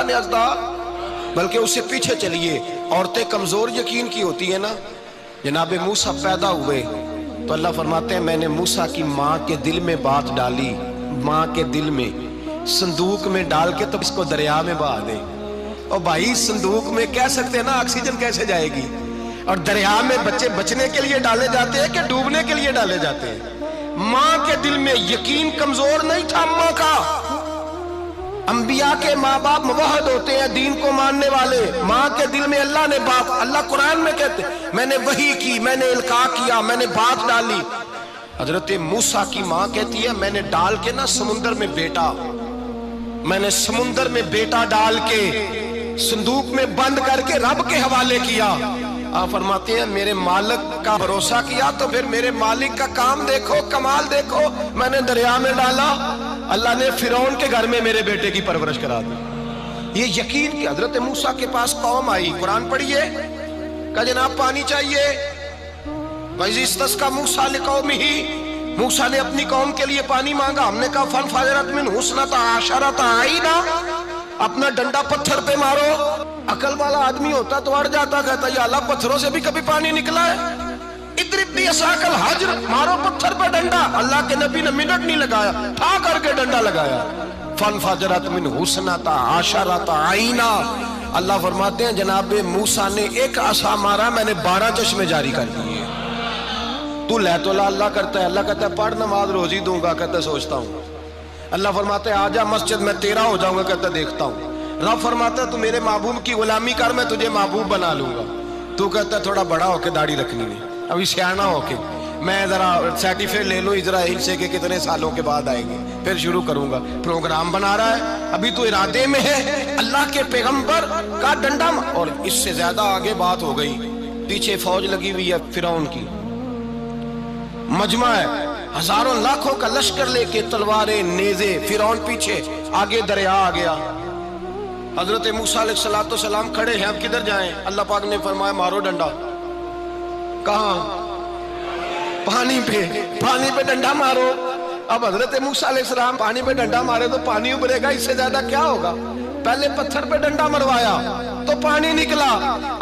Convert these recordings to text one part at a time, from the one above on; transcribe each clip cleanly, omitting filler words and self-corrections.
نے ازدا، بلکہ اس سے پیچھے چلیے، عورتیں کمزور یقین کی ہوتی ہیں نا۔ جناب موسیٰ پیدا ہوئے تو اللہ فرماتے ہیں میں نے موسیٰ کی ماں کے دل میں بات ڈالی، ماں کے دل میں صندوق میں ڈال کے تو اس کو دریا میں بہا دے۔ اور بھائی صندوق میں کہہ سکتے ہیں نا آکسیجن کیسے جائے گی، اور دریا میں بچے بچنے کے لیے ڈالے جاتے ہیں کہ ڈوبنے کے لیے ڈالے جاتے ہیں؟ ماں کے دل میں یقین کمزور نہیں تھا ماں کا۔ انبیاء کے ماں باپ موحد ہوتے ہیں، دین کو ماننے والے۔ ماں کے دل میں اللہ نے بات، اللہ قرآن میں کہتے ہیں میں نے وحی کی، میں نے القاء کیا، میں نے بات ڈالی۔ حضرت موسیٰ کی ماں کہتی ہے میں نے ڈال کے نا سمندر میں بیٹا، میں نے سمندر میں بیٹا ڈال کے صندوق میں بند کر کے رب کے حوالے کیا۔ آپ فرماتے ہیں میرے مالک کا بھروسہ کیا تو پھر میرے مالک کا کام دیکھو، کمال دیکھو۔ میں نے دریا میں ڈالا، اللہ نے فرعون کے گھر میں میرے بیٹے کی پرورش کرا دی۔ یہ یقین کہ حضرت موسیٰ کے پاس قوم آئی، قرآن پڑھیے، کہا جناب پانی چاہیے۔ وَإِذِ اسْتَسْقَىٰ مُوسَىٰ لِقَوْمِهِ، موسیٰ نے اپنی قوم کے لیے پانی مانگا۔ ہم نے کہا فَانْفَجَرَتْ مِنْهُ اثْنَتَا عَشَرَةَ عَيْنًا، اپنا ڈنڈا پتھر پہ مارو۔ عقل والا آدمی ہوتا تو اڑ جاتا، کہتا یا اللہ پتھروں سے بھی کبھی پانی نکلا ہے؟ اضرب بعصاک الحجر، مارو پتھر پہ ڈنڈا۔ اللہ کے نبی نے منٹ نہیں لگایا، ٹھا کر کے ڈنڈا لگایا۔ فَانْفَجَرَتْ مِنْهُ اثْنَتَا عَشَرَةَ عَيْنًا، اللہ فرماتے ہیں جناب موسیٰ نے ایک عصا مارا، میں نے 12 چشمے جاری کر دیے۔ تو لے تو اللہ کرتا ہے، اللہ کہتا ہے پڑھ نماز روزی دوں گا، کہتا ہے سوچتا ہوں۔ اللہ فرماتا ہے آجا مسجد میں تیرا ہو جاؤں گا، کہتا ہے دیکھتا ہوں۔ رب فرماتا ہے تو میرے محبوب کی غلامی کر، میں تجھے محبوب بنا لوں گا۔ تو کہتا ہے تھوڑا بڑا ہو کے داڑھی رکھنی ہے، ابھی سیانا ہو کے میں ذرا سرٹیفکیٹ لے لوں اسرائیل سے کہ کتنے سالوں کے بعد آئیں گے، پھر شروع کروں گا۔ پروگرام بنا رہا ہے، ابھی تو ارادے میں ہے اللہ کے پیغمبر کا ڈنڈا۔ اور اس سے زیادہ آگے بات ہو گئی، پیچھے فوج لگی ہوئی ہے فرعون کی، مجمع ہے، ہزاروں لاکھوں کا لشکر لے کے، تلواریں نیزے، فرعون پیچھے، آگے دریا آ گیا۔ حضرت موسیٰ علیہ السلام کھڑے ہیں، اب کدھر جائیں؟ اللہ پاک نے فرمایا مارو ڈنڈا۔ کہاں؟ پانی پہ، پانی پہ ڈنڈا مارو۔ اب حضرت موسیٰ علیہ السلام پانی پہ ڈنڈا مارے تو پانی ابھرے گا، اس سے زیادہ کیا ہوگا؟ پہلے پتھر پہ ڈنڈا مروایا تو پانی نکلا،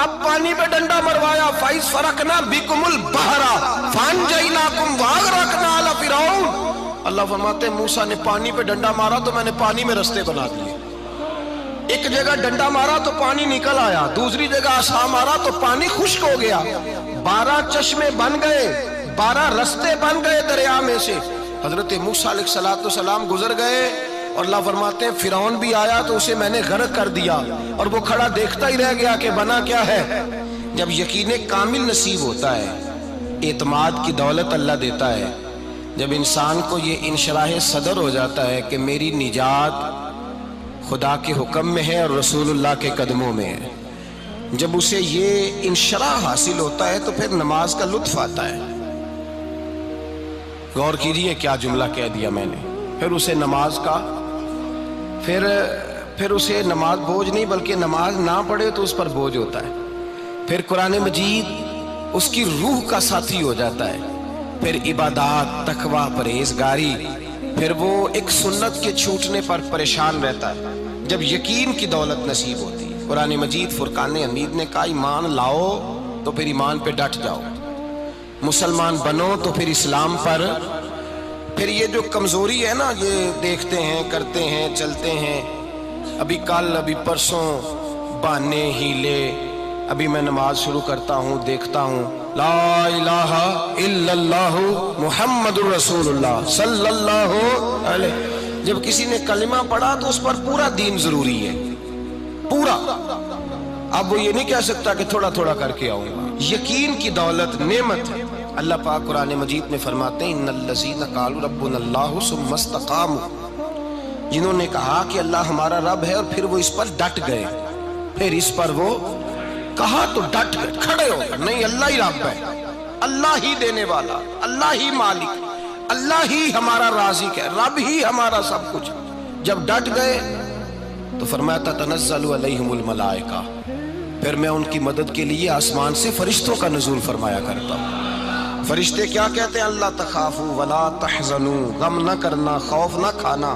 اب پانی پہ ڈنڈا مروایا۔ فَإِذْ فَرَقْنَا بِكُمُ الْبَحْرَ فَأَنْجَيْنَاكُمْ وَأَغْرَقْنَا آلَ فِرْعَوْنَ، اللہ فرماتے ہیں موسیٰ نے پانی پہ ڈنڈا مارا تو میں نے پانی میں رستے بنا دیے۔ ایک جگہ ڈنڈا مارا تو پانی نکل آیا، دوسری جگہ عصا مارا تو پانی خشک ہو گیا۔ 12 چشمے بن گئے، 12 رستے بن گئے دریا میں سے۔ حضرت موسیٰ علیہ السلام گزر گئے اور اللہ فرماتے ہیں فرعون بھی آیا تو اسے میں نے غرق کر دیا، اور وہ کھڑا دیکھتا ہی رہ گیا کہ بنا کیا ہے۔ جب یقین کامل نصیب ہوتا ہے، اعتماد کی دولت اللہ دیتا ہے، جب انسان کو یہ انشراح صدر ہو جاتا ہے کہ میری نجات خدا کے حکم میں ہے اور رسول اللہ کے قدموں میں ہے، جب اسے یہ انشراح حاصل ہوتا ہے تو پھر نماز کا لطف آتا ہے۔ غور کیجئے کیا جملہ کہہ دیا میں نے۔ پھر اسے نماز کا پھر اسے نماز بوجھ نہیں، بلکہ نماز نہ پڑھے تو اس پر بوجھ ہوتا ہے۔ پھر قرآن مجید اس کی روح کا ساتھی ہو جاتا ہے، پھر عبادات، تقوی، پرہیزگاری، پھر وہ ایک سنت کے چھوٹنے پر پریشان رہتا ہے جب یقین کی دولت نصیب ہوتی ہے۔ قرآن مجید فرقان حمید نے کہا ایمان لاؤ تو پھر ایمان پہ ڈٹ جاؤ، مسلمان بنو تو پھر اسلام پر۔ پھر یہ جو کمزوری ہے نا، یہ دیکھتے ہیں، کرتے ہیں، چلتے ہیں، ابھی کل، ابھی پرسوں، بہانے، ہیلے، ابھی میں نماز شروع کرتا ہوں، دیکھتا ہوں لا الہ الا اللہ محمد الرسول اللہ صلی اللہ علیہ۔ جب کسی نے کلمہ پڑھا تو اس پر پورا دین ضروری ہے، پورا۔ اب وہ یہ نہیں کہہ سکتا کہ تھوڑا تھوڑا کر کے آؤں گا۔ یقین کی دولت نعمت ہے۔ اللہ پاک قرآن مجید میں فرماتے ہیں ان الذین قالوا ربنا اللہ ثم استقاموا، جنہوں نے کہا کہ اللہ ہمارا رب ہے اور پھر وہ اس پر ڈٹ گئے، پھر اس پر وہ کہا تو ڈٹ گئے، کھڑے ہو گئے، نہیں اللہ ہی رب ہے، اللہ ہی دینے والا، اللہ ہی مالک، اللہ ہی ہمارا رازق ہے، رب ہی ہمارا سب کچھ۔ جب ڈٹ گئے تو فرمایا تتنزل علیہم الملائکہ، پھر میں ان کی مدد کے لیے آسمان سے فرشتوں کا نزول فرمایا کرتا ہوں۔ فرشتے کیا کہتے ہیں؟ اللہ تخافوا ولا تحزنوا، غم نہ کرنا، خوف نہ کھانا،